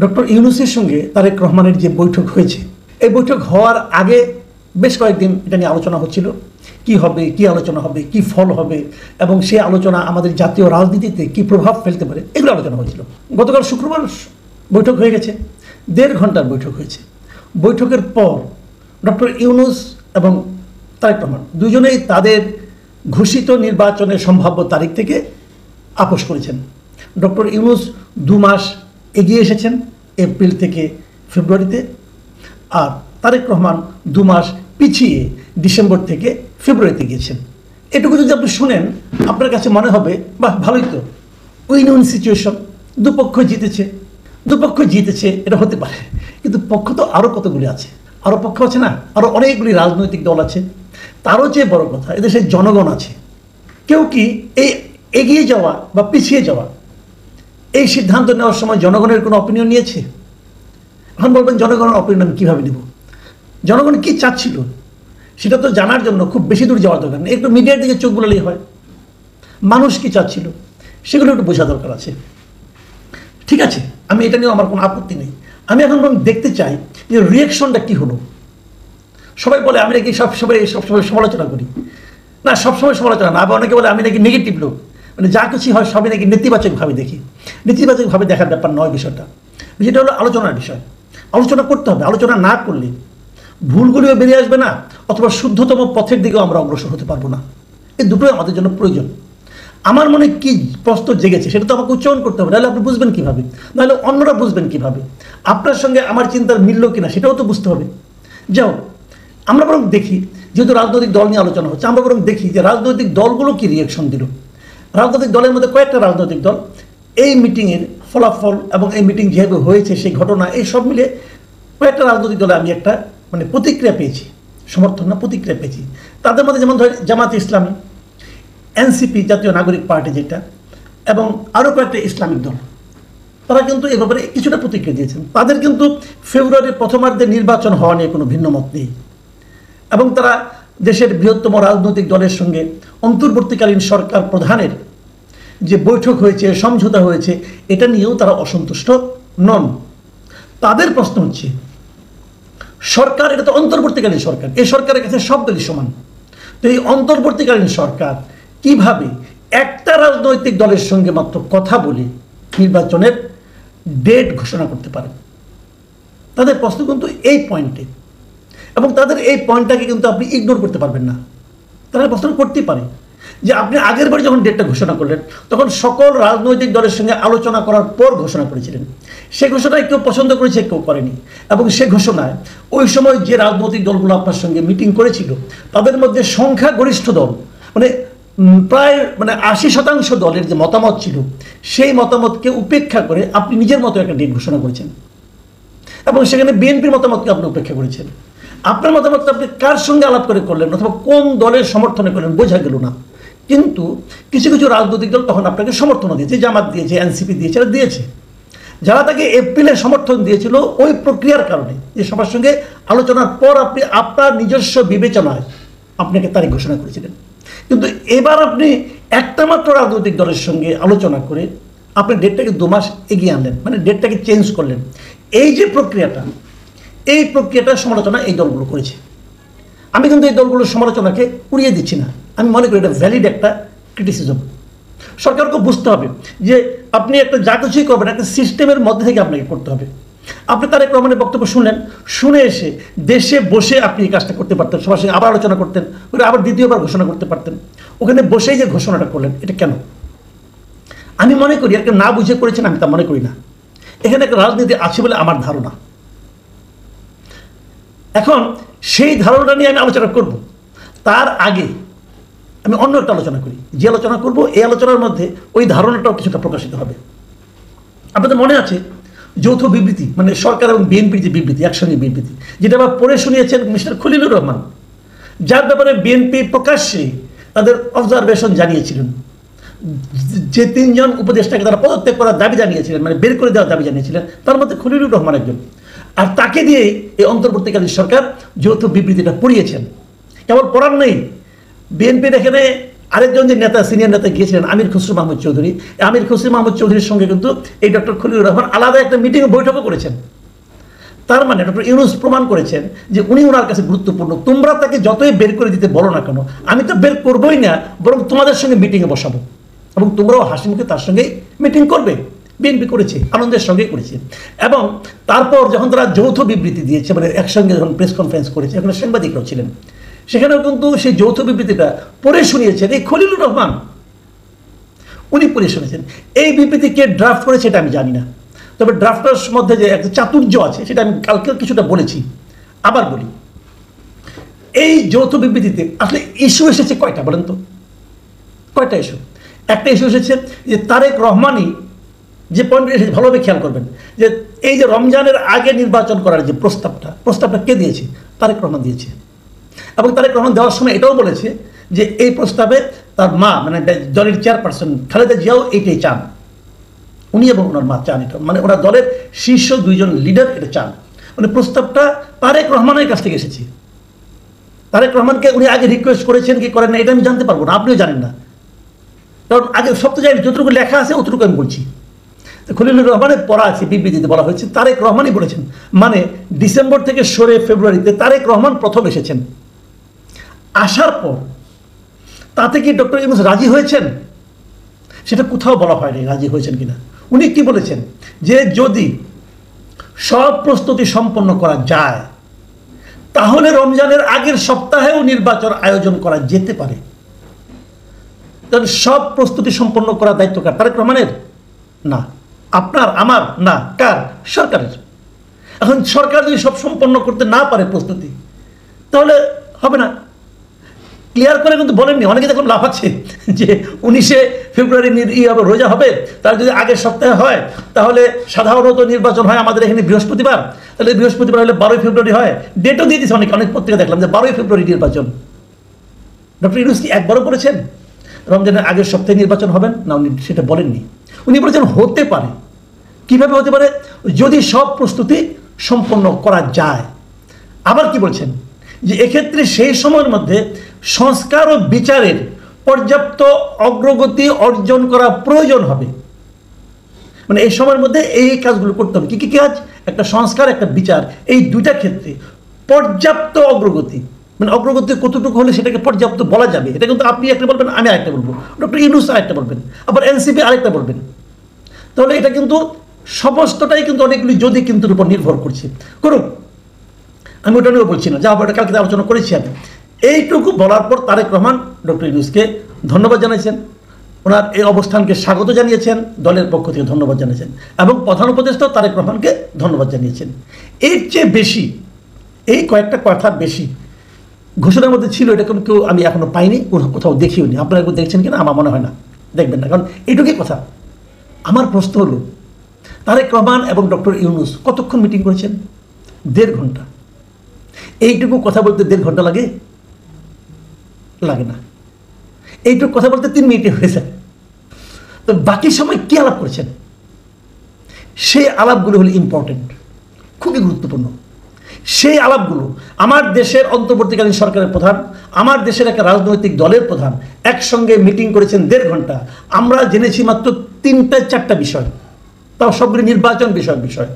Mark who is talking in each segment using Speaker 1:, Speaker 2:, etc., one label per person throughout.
Speaker 1: Doctor ইউনূসের সঙ্গে তারেক রহমানের যে বৈঠক হয়েছে, এই বৈঠক হওয়ার আগে বেশ কয়েকদিন এটা নিয়ে আলোচনা হচ্ছিল, কি হবে, কি আলোচনা হবে, কি ফল হবে এবং সেই আলোচনা আমাদের জাতীয় রাজনীতিতে কি প্রভাব ফেলতে পারে, এগুলো আলোচনা হয়েছিল। গতকাল শুক্রবার বৈঠক হয়ে গেছে, 1.5 ঘন্টার বৈঠক হয়েছে। বৈঠকের পর ডক্টর ইউনূস এবং তারেক রহমান দুজনেই তাদের ঘোষিত নির্বাচনের সম্ভাব্য তারিখ থেকে আপোস করেছেন। ডক্টর ইউনূস 2 মাস এগিয়ে এসেছেন, এপ্রিল থেকে ফেব্রুয়ারিতে, আর তারেক রহমান 2 মাস পিছিয়ে ডিসেম্বর থেকে ফেব্রুয়ারিতে গিয়েছেন। এটুকু যদি আপনি শুনেন আপনার কাছে মনে হবে বাহ, ভালোই তো, উইন উইন সিচুয়েশন, দুপক্ষ জিতেছে, এটা হতে পারে। কিন্তু পক্ষ তো আরও কতগুলি আছে, আরও পক্ষ আছে না, আরও অনেকগুলি রাজনৈতিক দল আছে। তারও চেয়ে বড় কথা, এদেশের জনগণ আছে। কেউ কি এই এগিয়ে যাওয়া বা পিছিয়ে যাওয়া এই সিদ্ধান্ত নেওয়ার সময় জনগণের কোনো অপিনিয়ন নিয়েছে? এখন বলবেন জনগণের অপিনিয়ন কীভাবে নেব? জনগণ কি চাচ্ছিল সেটা তো জানার জন্য খুব বেশি দূর যাওয়ার দরকার নেই, একটু মিডিয়ার দিকে চোখ বুলালেই হয়। মানুষ কি চাচ্ছিল সেগুলো একটু বোঝা দরকার আছে। ঠিক আছে, আমি এটা নিয়েও আমার কোনো আপত্তি নেই। আমি এখন দেখতে চাই যে রিয়াকশনটা কী হলো। সবাই বলে আমি নাকি সবসময় সমালোচনা করি, না সবসময় সমালোচনা না, আবার অনেকে বলে আমি নাকি নেগেটিভ লোক, মানে যা কিছু হয় সবই নাকি নেতিবাচকভাবে দেখি। নেতিবাচকভাবে দেখার ব্যাপার নয় বিষয়টা, যেটা হলো আলোচনার বিষয়। আলোচনা করতে হবে, আলোচনা না করলে ভুলগুলিও বেরিয়ে আসবে না, অথবা শুদ্ধতম পথের দিকেও আমরা অগ্রসর হতে পারবো না। এই দুটোই আমাদের জন্য প্রয়োজন। আমার মনে কি প্রশ্ন জেগেছে সেটা তো আমাকে উচ্চারণ করতে হবে, নাহলে আপনি বুঝবেন কীভাবে, নাহলে অন্যরা বুঝবেন কীভাবে, আপনার সঙ্গে আমার চিন্তার মিলল কিনা সেটাও তো বুঝতে হবে। যাও, আমরা বরং দেখি, যেহেতু রাজনৈতিক দল নিয়ে আলোচনা হচ্ছে, আমরা বরং দেখি যে রাজনৈতিক দলগুলো কি রিয়াকশন দিল। রাজনৈতিক দলের মধ্যে কয়েকটা রাজনৈতিক দল এই মিটিংয়ের ফলাফল এবং এই মিটিং যেভাবে হয়েছে সেই ঘটনা, এই সব মিলে কয়েকটা রাজনৈতিক দলে আমি একটা প্রতিক্রিয়া পেয়েছি, সমর্থন না প্রতিক্রিয়া পেয়েছি। তাদের মধ্যে যেমন ধরেন জামাত ইসলামী, এনসিপি জাতীয় নাগরিক পার্টি যেটা, এবং আরও কয়েকটা ইসলামিক দল, তারা কিন্তু এ ব্যাপারে কিছুটা প্রতিক্রিয়া দিয়েছেন। তাদের কিন্তু ফেব্রুয়ারির প্রথমার্ধে নির্বাচন হওয়া নিয়ে কোনো ভিন্ন মত নেই, এবং তারা দেশের বৃহত্তম রাজনৈতিক দলের সঙ্গে অন্তর্বর্তীকালীন সরকার প্রধানের যে বৈঠক হয়েছে, সমঝোতা হয়েছে, এটা নিয়েও তারা অসন্তুষ্ট নন। তাদের প্রশ্ন হচ্ছে সরকার, এটা তো অন্তর্বর্তীকালীন সরকার, এই সরকারের কাছে সব দলই সমান। তো এই অন্তর্বর্তীকালীন সরকার কিভাবে একটা রাজনৈতিক দলের সঙ্গে মাত্র কথা বলে নির্বাচনের ডেট ঘোষণা করতে পারে? তাদের প্রশ্ন কিন্তু এই পয়েন্টে, এবং তাদের এই পয়েন্টটাকে কিন্তু আপনি ইগনোর করতে পারবেন না। তারা প্রশ্ন করতেই পারে যে আপনি আগের বার যখন ডেটটা ঘোষণা করলেন তখন সকল রাজনৈতিক দলের সঙ্গে আলোচনা করার পর ঘোষণা করেছিলেন। সে ঘোষণায় কেউ পছন্দ করেছে, কেউ করেনি, এবং সে ঘোষণায় ওই সময় যে রাজনৈতিক দলগুলো আপনার সঙ্গে মিটিং করেছিল তাদের মধ্যে সংখ্যাগরিষ্ঠ দল, প্রায় 80% দলের যে মতামত ছিল সেই মতামতকে উপেক্ষা করে আপনি নিজের মতো একটা ডেট ঘোষণা করেছেন, এবং সেখানে বিএনপির মতামতকে আপনি উপেক্ষা করেছেন। আপনার মতামতটা আপনি কার সঙ্গে আলাপ করে করলেন অথবা কোন দলের সমর্থনে করলেন বোঝা গেল না। কিন্তু কিছু কিছু রাজনৈতিক দল তখন আপনাকে সমর্থন দিয়েছে, জামাত দিয়েছে, এনসিপি দিয়েছে, এরা দিয়েছে। যারা তাকে এপ্রিলে সমর্থন দিয়েছিল ওই প্রক্রিয়ার কারণে, যে সবার সঙ্গে আলোচনার পর আপনি আপনার নিজস্ব বিবেচনায় আপনাকে তারিখ ঘোষণা করেছিলেন। কিন্তু এবার আপনি একটা মাত্র রাজনৈতিক দলের সঙ্গে আলোচনা করে আপনি ডেটটাকে 2 মাস এগিয়ে আনলেন, ডেটটাকে চেঞ্জ করলেন। এই যে প্রক্রিয়াটা, এই প্রক্রিয়াটার সমালোচনা এই দলগুলো করেছে। আমি কিন্তু এই দলগুলোর সমালোচনাকে উড়িয়ে দিচ্ছি না, আমি মনে করি এটা ভ্যালিড একটা ক্রিটিসিজম। সরকারকে বুঝতে হবে যে আপনি একটা যা কিছুই করবেন একটা সিস্টেমের মধ্যে থেকে আপনাকে করতে হবে। আপনি তারেক রহমানের বক্তব্য শুনলেন, শুনে এসে দেশে বসে আপনি এই কাজটা করতে পারতেন, সবার সঙ্গে আবার আলোচনা করতেন, ওটা আবার দ্বিতীয়বার ঘোষণা করতে পারতেন। ওখানে বসেই যে ঘোষণাটা করলেন, এটা কেন? আমি মনে করি আর কেউ না বুঝে করেছেন, আমি তা মনে করি না। এখানে একটা রাজনীতি আছে বলে আমার ধারণা। এখন সেই ধারণাটা নিয়ে আমি আলোচনা করব, তার আগে আমি অন্য একটা আলোচনা করি। যে আলোচনা করব এই আলোচনার মধ্যে ওই ধারণাটাও কিছুটা প্রকাশিত হবে। আপনাদের মনে আছে যৌথ বিবৃতি, সরকার এবং বিএনপির যে বিবৃতি, একসঙ্গে বিবৃতি, যেটা আবার পড়ে শুনিয়েছেন মিস্টার খলিলুর রহমান, যার ব্যাপারে বিএনপি প্রকাশ্যে তাদের অবজারভেশন জানিয়েছিলেন। যে 3 জন উপদেষ্টাকে তারা পদত্যাগ করার দাবি জানিয়েছিলেন, বের করে দেওয়ার দাবি জানিয়েছিলেন, তার মধ্যে খলিলুর রহমান একজন। আর তাকে দিয়ে এই অন্তর্বর্তীকালীন সরকার যৌথ বিবৃতিটা পড়িয়েছেন। কেবল পড়ার নেই, বিএনপির এখানে আরেকজন যে নেতা, সিনিয়র নেতা গিয়েছিলেন আমির খসরু মাহমুদ চৌধুরী, আমির খসরু মাহমুদ চৌধুরীর সঙ্গে কিন্তু এই ডক্টর খলিলুর রহমান আলাদা একটা মিটিং বৈঠকও করেছেন। তার মানে ডক্টর ইউনূস প্রমাণ করেছেন যে উনি ওনার কাছে গুরুত্বপূর্ণ। তোমরা তাকে যতই বের করে দিতে বলো না কেন, আমি তো বের করবোই না, বরং তোমাদের সঙ্গে মিটিংয়ে বসাবো এবং তোমরাও হাসি মুখে তার সঙ্গে মিটিং করবে। বিএনপি করেছে, আনন্দের সঙ্গে করেছে। এবং তারপর যখন তারা যৌথ বিবৃতি দিয়েছে, মানে একসঙ্গে যখন প্রেস কনফারেন্স করেছে, এখানে সাংবাদিকরাও ছিলেন, সেখানেও কিন্তু সেই যৌথ বিবৃতিটা পড়ে শুনিয়েছেন এই খলিলুর রহমান, উনি পড়ে শুনেছেন। এই বিবৃতি কে ড্রাফট করেছে এটা আমি জানি না, তবে ড্রাফটার মধ্যে যে একটা চাতুর্য আছে সেটা আমি কালকে কিছুটা বলেছি, আবার বলি। এই যৌথ বিবৃতিতে আসলে ইস্যু এসেছে কয়টা বলেন তো? কয়টা ইস্যু? একটা ইস্যু এসেছে যে তারেক রহমানই যে পয়েন্ট এসেছে, ভালোভাবে খেয়াল করবেন, যে এই যে রমজানের আগে নির্বাচন করার যে প্রস্তাবটা কে দিয়েছে? তারেক রহমান দিয়েছে। এবং তারেক রহমান দেওয়ার সময় এটাও বলেছে যে এই প্রস্তাবে তার মা, মানে দলের চেয়ারপারসন খালেদা জিয়াও এইটাই চান, উনি এবং ওনার মা চান এটা, মানে ওনার দলের শীর্ষ দুইজন লিডার এটা চান। মানে প্রস্তাবটা তারেক রহমানের কাছ থেকে এসেছে। তারেক রহমানকে উনি আগে রিকোয়েস্ট করেছেন কি করেন না এটা আমি জানতে পারবো না, আপনিও জানেন না, কারণ আগে সব তো জানি, যতটুকু লেখা আছে অতটুকু আমি বলছি। খলিলুর রহমানের পড়া আছে, বিবৃতিতে বলা হয়েছে তারেক রহমানই বলেছেন, মানে ডিসেম্বর থেকে সরে ফেব্রুয়ারিতে তারেক রহমান প্রথম এসেছেন। আসার পর তাতে কি ডক্টর ইউনূস রাজি হয়েছেন? সেটা কোথাও বলা হয়নি রাজি হয়েছেন কিনা। উনি কি বলেছেন যে যদি সব প্রস্তুতি সম্পন্ন করা যায় তাহলে রমজানের আগের সপ্তাহেও নির্বাচন আয়োজন করা যেতে পারে। কারণ সব প্রস্তুতি সম্পন্ন করার দায়িত্ব কার? তারেক রহমানের না, আপনার, আমার না, কার? সরকারের। এখন সরকার যদি সব সম্পন্ন করতে না পারে প্রস্তুতি, তাহলে হবে না। ক্লিয়ার করে কিন্তু বলেননি, অনেকে দেখুন লাফাচ্ছে যে 19শে ফেব্রুয়ারি রোজা হবে, তার যদি আগের সপ্তাহে হয় তাহলে সাধারণত নির্বাচন হয় আমাদের এখানে বৃহস্পতিবার, তাহলে বৃহস্পতিবার হলে 12ই ফেব্রুয়ারি হয়। ডেটও দিয়ে দিচ্ছে, অনেক পত্রিকা দেখলাম যে 12ই ফেব্রুয়ারি নির্বাচন। ডক্টর ইউনূস কি একবারও বলেছেন রমজানের আগের সপ্তাহে নির্বাচন হবেন? না, উনি সেটা বলেননি। উনি বলেছেন হতে পারে। কিভাবে হতে পারে? যদি সব প্রস্তুতি সম্পন্ন করা যায়। আবার কি বলছেন? যে এক্ষেত্রে সেই সময়ের মধ্যে সংস্কার ও বিচারের পর্যাপ্ত অগ্রগতি অর্জন করা প্রয়োজন হবে। মানে এই সময়ের মধ্যে এই কাজগুলো করতে হবে। কি কি কাজ? একটা সংস্কার, একটা বিচার, এই দুইটা ক্ষেত্রে পর্যাপ্ত অগ্রগতি। মানে অগ্রগতি কতটুকু হলে সেটাকে পর্যাপ্ত বলা যাবে, এটা কিন্তু আপনি একটা বলবেন, আমি আরেকটা বলবো, ডক্টর ইউনূস আরেকটা বলবেন, আবার এনসিপি আরেকটা বলবেন। তাহলে এটা কিন্তু সমস্তটাই কিন্তু অনেকগুলি যদি কিন্তুর উপর নির্ভর করছে। করুক, আমি ওটা নিয়েও বলছি না, যা হবে ওটা কালকে আলোচনা করেছি আমি। এইটুকু বলার পর তারেক রহমান ডক্টর ইউনূসকে ধন্যবাদ জানিয়েছেন, ওনার এই অবস্থানকে স্বাগত জানিয়েছেন, দলের পক্ষ থেকে ধন্যবাদ জানিয়েছেন, এবং প্রধান উপদেষ্টাও তারেক রহমানকে ধন্যবাদ জানিয়েছেন। এর চেয়ে বেশি, এই কয়েকটা কথা বেশি ঘোষণার মধ্যে ছিল, এটা কেউ আমি এখনো পাইনি, কোথাও দেখিও নি। আপনারা কেউ দেখছেন কিনা আমার মনে হয় না, দেখবেন না, কারণ এইটুকুই কথা। আমার প্রশ্ন হলো, তারেক রহমান এবং ডক্টর ইউনূস কতক্ষণ মিটিং করেছেন? 1.5 ঘন্টা। এইটুকু কথা বলতে 1.5 ঘন্টা লাগে? লাগে না। এইটুকু কথা বলতে 3 মিনিটে হয়ে যায়। তো বাকি সময় কি আলাপ করেছেন? সেই আলাপগুলো হলো ইম্পর্টেন্ট, খুবই গুরুত্বপূর্ণ। সেই আলাপগুলো আমার দেশের অন্তর্বর্তীকালীন সরকারের প্রধান, আমার দেশের একটা রাজনৈতিক দলের প্রধান একসঙ্গে মিটিং করেছেন 1.5 ঘন্টা। আমরা জেনেছি মাত্র 3-4টা বিষয়, তাও সবগুলি নির্বাচন বিষয়।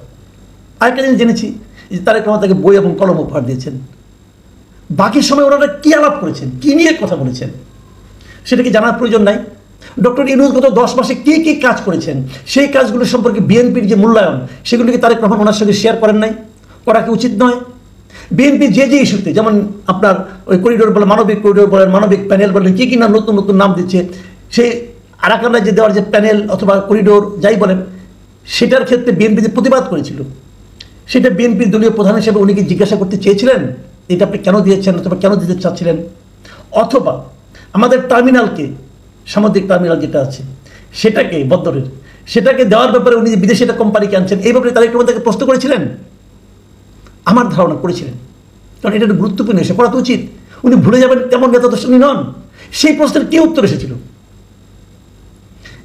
Speaker 1: আরেকটা জিনিস জেনেছি যে তারেক রহমান তাকে বই এবং কলম উপহার দিয়েছেন। বাকি সময় ওনারা কি আলাপ করেছেন, কি নিয়ে কথা বলেছেন, সেটা কি জানার প্রয়োজন নাই? ডক্টর ইউনূস গত 10 মাসে কি কি কাজ করেছেন, সেই কাজগুলো সম্পর্কে বিএনপির যে মূল্যায়ন, সেগুলিকে তারেক রহমান ওনার সঙ্গে শেয়ার করেন নাই? করা কি উচিত নয়? বিএনপি যে ইস্যুতে, যেমন আপনার ওই করিডোর বলে, মানবিক করিডোর বলেন, মানবিক প্যানেল বলেন, কি কি না নতুন নতুন নাম দিচ্ছে, সেই আরাকান যে দেওয়ার যে প্যানেল অথবা করিডোর যাই বলেন, সেটার ক্ষেত্রে বিএনপি যে প্রতিবাদ করেছিল, সেটা বিএনপির দলীয় প্রধান হিসেবে উনি কি জিজ্ঞাসা করতে চেয়েছিলেন এটা আপনি কেন দিয়েছেন অথবা কেন দিতে চাচ্ছিলেন? অথবা আমাদের টার্মিনালকে, সামুদ্রিক টার্মিনাল যেটা আছে সেটাকে, বন্দরের, সেটাকে দেওয়ার ব্যাপারে উনি যে বিদেশি একটা কোম্পানিকে আনছেন, এই ব্যাপারে তারেক রহমান তাকে প্রশ্ন করেছিলেন? আমার ধারণা করেছিলেন, কারণ এটা একটা গুরুত্বপূর্ণ এসে পড়া তো উচিত। উনি ভুলে যাবেন তেমন নেতা তো উনি নন। সেই প্রশ্নের কি উত্তর এসেছিল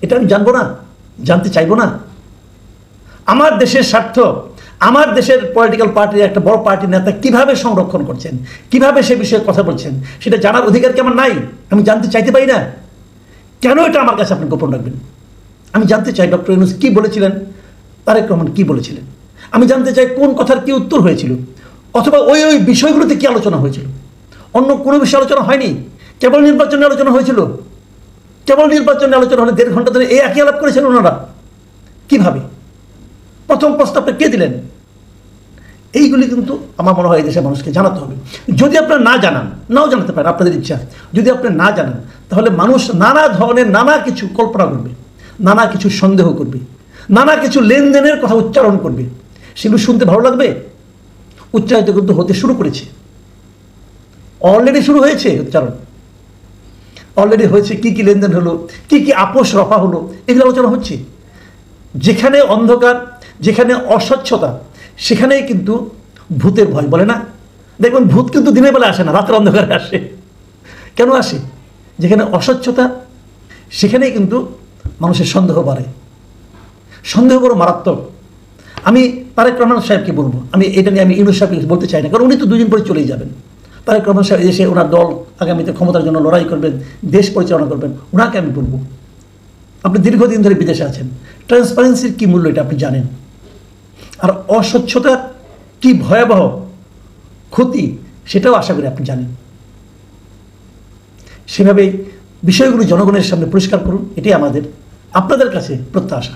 Speaker 1: এটা আমি জানবো না, জানতে চাইবো না? আমার দেশের স্বার্থ, আমার দেশের পলিটিক্যাল পার্টির একটা বড় পার্টির নেতা কিভাবে সংরক্ষণ করছেন, কিভাবে সে বিষয়ে কথা বলছেন, সেটা জানার অধিকার কি আমার নাই? আমি জানতে চাইতে পারি না? কেন এটা আমার কাছে আপনি গোপন রাখবেন? আমি জানতে চাই ডক্টর ইউনূস কী বলেছিলেন, তারেক রহমান কী বলেছিলেন। আমি জানতে চাই কোন কথার কী উত্তর হয়েছিল, অথবা ওই বিষয়গুলোতে কী আলোচনা হয়েছিল। অন্য কোনো বিষয়ে আলোচনা হয়নি, কেবল নির্বাচনে আলোচনা হয়েছিল। কেবল নির্বাচনে আলোচনা হলে 1.5 ঘন্টা ধরে এই একই আলাপ করেছেন ওনারা। কীভাবে? প্রথম প্রস্তাবটা কে দিলেন? এইগুলি কিন্তু আমার মনে হয় এই দেশের মানুষকে জানাতে হবে। যদি আপনারা না জানান, নাও জানাতে পারেন, আপনাদের ইচ্ছা। যদি আপনি না জানান, তাহলে মানুষ নানা ধরনের নানা কিছু কল্পনা করবে, নানা কিছু সন্দেহ করবে, নানা কিছু লেনদেনের কথা উচ্চারণ করবে। সেগুলো শুনতে ভালো লাগবে? উচ্চারিত কিন্তু হতে শুরু করেছে, অলরেডি শুরু হয়েছে উচ্চারণ। অলরেডি হয়েছে, কি কি লেনদেন হলো, কি কি আপোষ রফা হলো, এগুলো আলোচনা হচ্ছে। যেখানে অন্ধকার, যেখানে অস্বচ্ছতা, সেখানেই কিন্তু ভূতের ভয়, বলে না? দেখবেন ভূত কিন্তু দিনের বেলা আসে না, রাতের অন্ধকারে আসে। কেন আসে? যেখানে অস্বচ্ছতা, সেখানেই কিন্তু মানুষের সন্দেহ বাড়ে। সন্দেহ বড় মারাত্মক। আমি তারেক রহমান সাহেবকে বলবো, আমি এটা নিয়ে আমি ইউনূস সাহেবকে বলতে চাই না, কারণ উনি তো 2 দিন পরে চলেই যাবেন। তারেক রহমান সাহেব এসে ওনার দল আগামীতে ক্ষমতার জন্য লড়াই করবেন, দেশ পরিচালনা করবেন, ওনাকে আমি বলবো, আপনি দীর্ঘদিন ধরে বিদেশে আছেন, ট্রান্সপারেন্সির কী মূল্য এটা আপনি জানেন, আর অস্বচ্ছতার কী ভয়াবহ ক্ষতি সেটাও আশা করি আপনি জানেন। সেভাবেই বিষয়গুলো জনগণের সামনে পরিষ্কার করুন, এটাই আমাদের আপনাদের কাছে প্রত্যাশা।